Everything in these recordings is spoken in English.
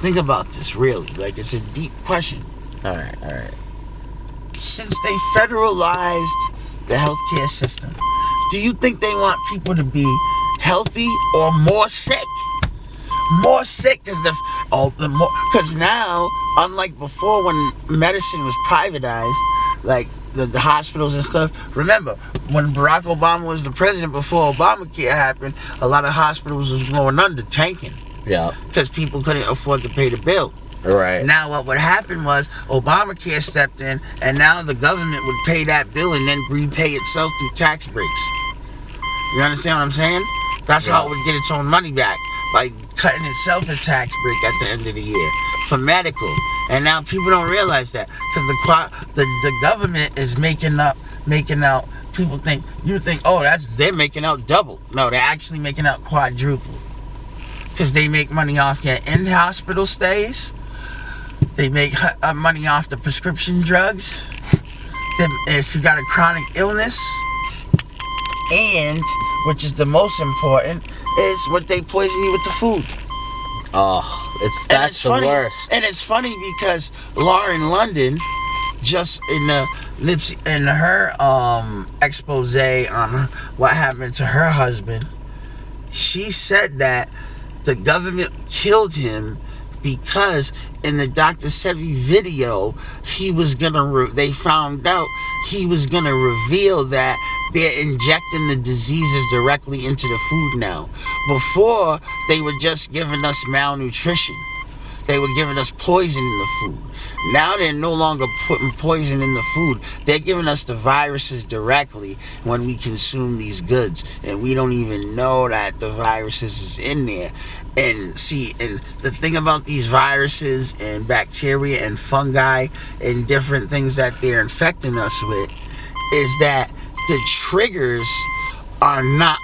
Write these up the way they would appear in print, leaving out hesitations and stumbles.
Think about this, really. Like, it's a deep question. All right. Since they federalized the healthcare system, do you think they want people to be healthy or more sick? More sick is because now, unlike before when medicine was privatized, like the hospitals and stuff. Remember, when Barack Obama was the president, before Obamacare happened, a lot of hospitals was going under, tanking. Yeah. Because people couldn't afford to pay the bill. Right. Now what would happen was Obamacare stepped in, and now the government would pay that bill and then repay itself through tax breaks. You understand what I'm saying? That's how it would get its own money back, by cutting itself a tax break at the end of the year for medical. And now people don't realize that, because the government is making out. People think they're making out double. No, they're actually making out quadruple, because they make money off your in-hospital stays. They make money off the prescription drugs. Then if you got a chronic illness, and which is the most important, is what they poison you with the food. Oh, that's the worst. And it's funny because Lauren London, just in her expose on what happened to her husband, she said that the government killed him because in the Dr.Sebi video, they found out he was gonna reveal that they're injecting the diseases directly into the food now. Before, they were just giving us malnutrition. They were giving us poison in the food. Now they're no longer putting poison in the food. They're giving us the viruses directly when we consume these goods. And we don't even know that the viruses is in there. And the thing about these viruses and bacteria and fungi and different things that they're infecting us with is that the triggers are not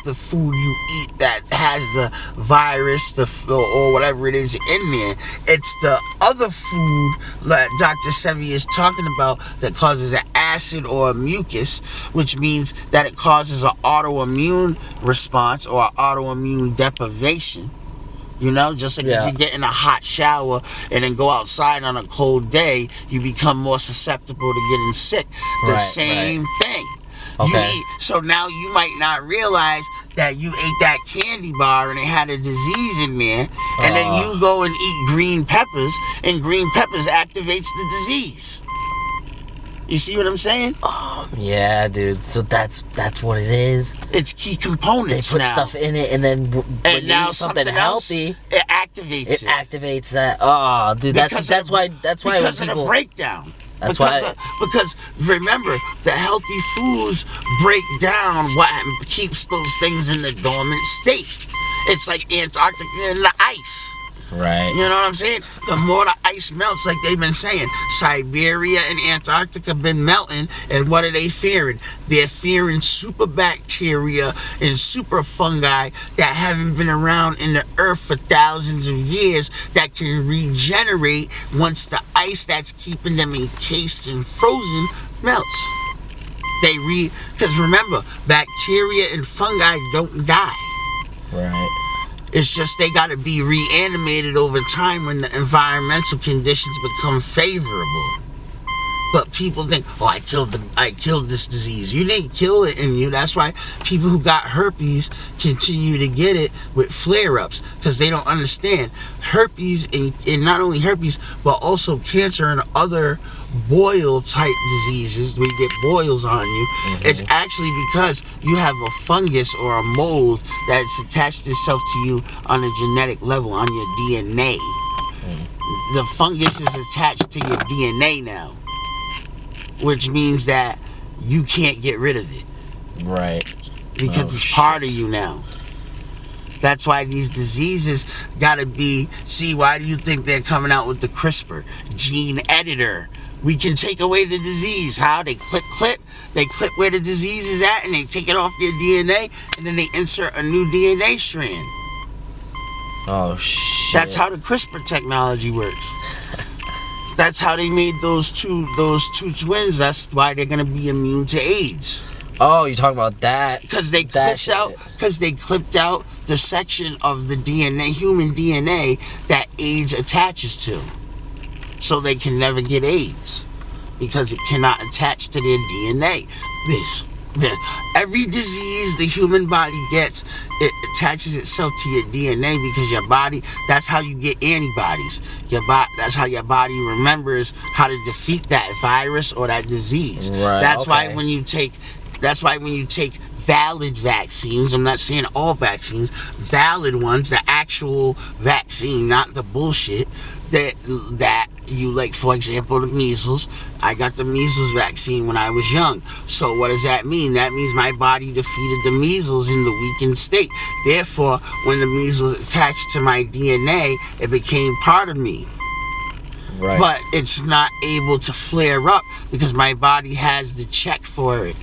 the food you eat that has the virus, or whatever it is in there. It's the other food that Dr. Sebi is talking about that causes an acid or a mucus, which means that it causes an autoimmune response or an autoimmune deprivation. You know, just like if you get in a hot shower and then go outside on a cold day, you become more susceptible to getting sick. The same thing. Okay. So now you might not realize that you ate that candy bar and it had a disease in there, and then you go and eat green peppers, and green peppers activates the disease. You see what I'm saying? Yeah, dude. So that's what it is. It's key components. They put stuff in it, and then when you eat something healthy, it activates it. It activates that. Oh, dude, that's why because when of people the breakdown. Because remember, the healthy foods break down what keeps those things in the dormant state. It's like Antarctica and the ice. Right. You know what I'm saying? The more the ice melts, like they've been saying, Siberia and Antarctica have been melting, and what are they fearing? They're fearing super bacteria and super fungi that haven't been around in the earth for thousands of years that can regenerate once the ice that's keeping them encased and frozen melts. Because remember, bacteria and fungi don't die. Right. It's just they got to be reanimated over time when the environmental conditions become favorable. But people think, I killed this disease. You didn't kill it in you. That's why people who got herpes continue to get it with flare-ups, because they don't understand herpes, and not only herpes, but also cancer and other boil type diseases. We get boils on you. It's actually because you have a fungus or a mold that's attached itself to you on a genetic level, on your DNA. The fungus is attached to your DNA now, which means that you can't get rid of it. Right. Because it's part of you now. That's why these diseases gotta be... See, why do you think they're coming out with the CRISPR gene editor? We can take away the disease. How? They clip. They clip where the disease is at, and they take it off your DNA, and then they insert a new DNA strand. Oh, shit. That's how the CRISPR technology works. That's how they made those two twins. That's why they're gonna be immune to AIDS. Oh, you're talking about that? Because they clipped out the section of the DNA, human DNA, that AIDS attaches to, so they can never get AIDS because it cannot attach to their DNA. Every disease the human body gets, it attaches itself to your DNA because your body, that's how you get antibodies. That's how your body remembers how to defeat that virus or that disease. Right, that's why when you take valid vaccines, I'm not saying all vaccines, valid ones, the actual vaccine, not the bullshit that you, like, for example, the measles. I got the measles vaccine when I was young. So what does that mean? That means my body defeated the measles in the weakened state. Therefore, when the measles attached to my DNA, it became part of me. Right. But it's not able to flare up because my body has the check for it.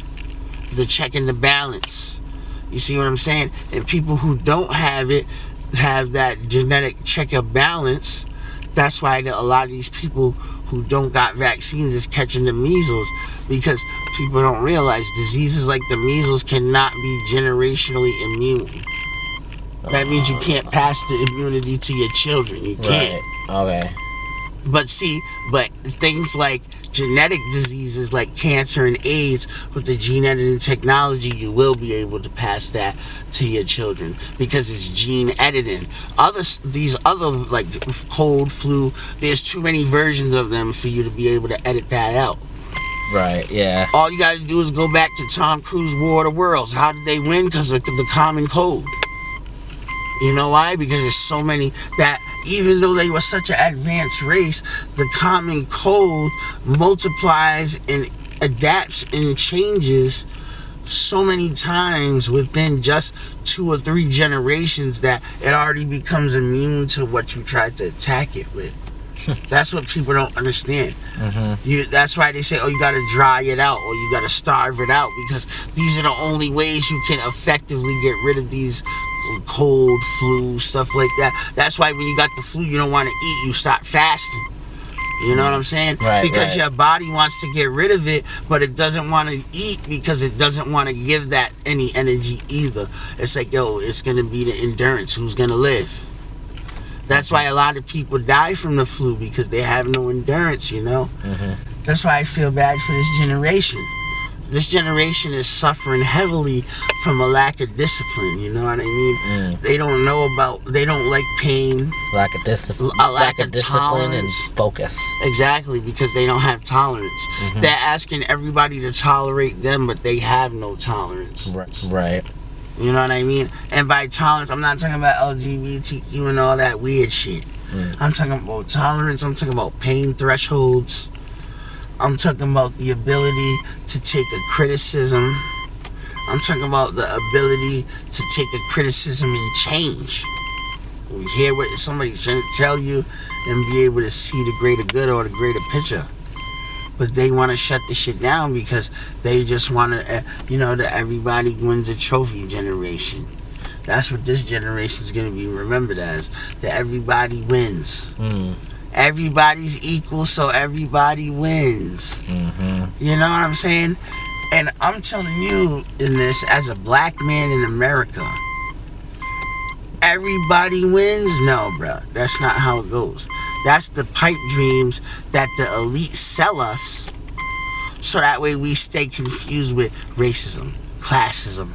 The check and the balance. You see what I'm saying? And people who don't have it, have that genetic check and balance. That's why a lot of these people who don't got vaccines is catching the measles, because people don't realize diseases like the measles cannot be generationally immune. That means you can't pass the immunity to your children. You can't. Right. Okay. But things like genetic diseases like cancer and AIDS, with the gene editing technology, you will be able to pass that to your children because it's gene editing. These other, like cold, flu, there's too many versions of them for you to be able to edit that out. Right, yeah. All you gotta do is go back to Tom Cruise War of the Worlds. How did they win? Because of the common cold. You know why? Because there's so many that, even though they were such an advanced race, the common cold multiplies and adapts and changes so many times within just 2 or 3 generations that it already becomes immune to what you tried to attack it with. That's what people don't understand. That's why they say, oh, you gotta dry it out or you gotta starve it out, because these are the only ways you can effectively get rid of these cold, flu, stuff like that. That's why when you got the flu, you don't want to eat, you stop fasting. You know what I'm saying? Right, because your body wants to get rid of it, but it doesn't want to eat because it doesn't want to give that any energy either. It's like, yo, it's going to be the endurance. Who's going to live? That's why a lot of people die from the flu, because they have no endurance, you know? That's why I feel bad for this generation. This generation is suffering heavily from a lack of discipline, you know what I mean? They don't like pain. Lack of discipline. Lack of discipline tolerance. And focus. Exactly, because they don't have tolerance. They're asking everybody to tolerate them, but they have no tolerance. Right. You know what I mean? And by tolerance, I'm not talking about LGBTQ and all that weird shit. I'm talking about tolerance. I'm talking about pain thresholds. I'm talking about the ability to take a criticism. I'm talking about the ability to take a criticism and change. We hear what somebody's trying to tell you and be able to see the greater good or the greater picture. But they want to shut the shit down because they just want to, that everybody wins a trophy generation. That's what this generation is going to be remembered as. That everybody wins. Everybody's equal, so everybody wins. You know what I'm saying? And I'm telling you, in this, as a black man in America, everybody wins? No, bro. That's not how it goes. That's the pipe dreams that the elite sell us, so that way we stay confused with racism, classism,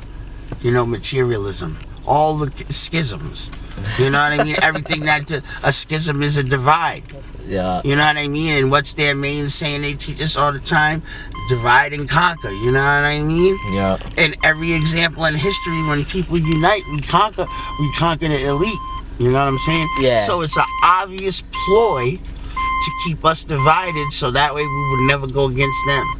materialism, all the schisms. You know what I mean? Everything that a schism is a divide. Yeah. You know what I mean? And what's their main saying they teach us all the time? Divide and conquer. You know what I mean? Yeah. And every example in history, when people unite, we conquer the elite. You know what I'm saying? Yeah. So it's an obvious ploy to keep us divided, so that way we would never go against them.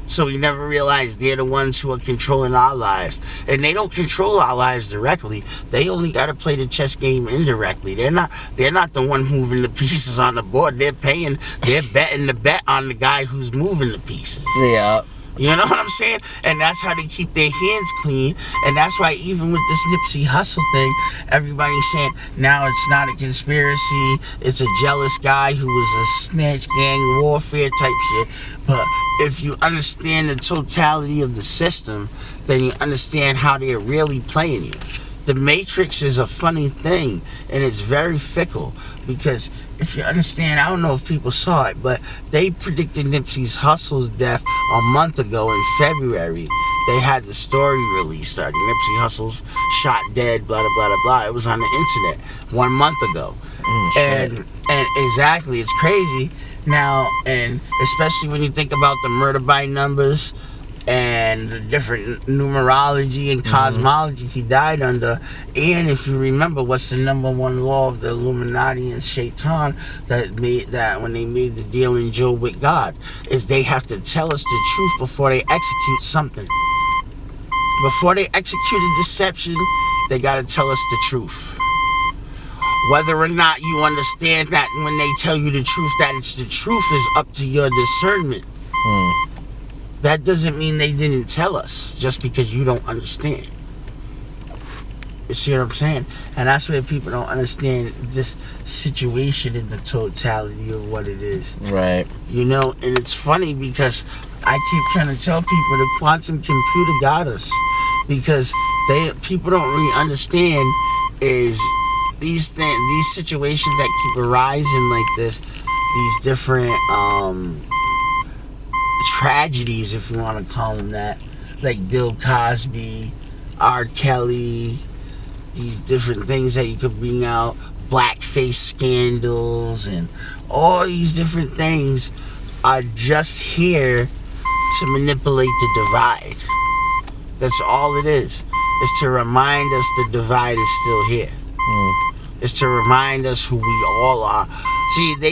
So we never realize they're the ones who are controlling our lives. And they don't control our lives directly. They only got to play the chess game indirectly. They're not the one moving the pieces on the board. They're betting the bet on the guy who's moving the pieces. Yeah. You know what I'm saying? And that's how they keep their hands clean. And that's why even with this Nipsey Hussle thing, everybody's saying now it's not a conspiracy. It's a jealous guy who was a snitch, gang warfare type shit. But if you understand the totality of the system, then you understand how they're really playing you. The Matrix is a funny thing, and it's very fickle, because if you understand, I don't know if people saw it, but they predicted Nipsey Hussle's death a month ago in February. They had the story released, starting Nipsey Hussle's shot dead, blah, blah, blah, blah, blah. It was on the internet 1 month ago. And exactly, it's crazy. Now, and especially when you think about the murder by numbers, and the different numerology and cosmology he died under. And if you remember, what's the number one law of the Illuminati and Shaitan that when they made the deal in Job with God, is they have to tell us the truth before they execute something. Before they execute a deception, they got to tell us the truth. Whether or not you understand that when they tell you the truth, that it's the truth, is up to your discernment. That doesn't mean they didn't tell us, just because you don't understand. You see what I'm saying? And that's where people don't understand this situation in the totality of what it is. Right. You know, and it's funny because I keep trying to tell people the quantum computer got us. Because people don't really understand is these situations that keep arising like this, these different tragedies, if you want to call them that, like Bill Cosby, R. Kelly, these different things that you could bring out, blackface scandals, and all these different things are just here to manipulate the divide. That's all it is. It's to remind us the divide is still here. It's to remind us who we all are. See, they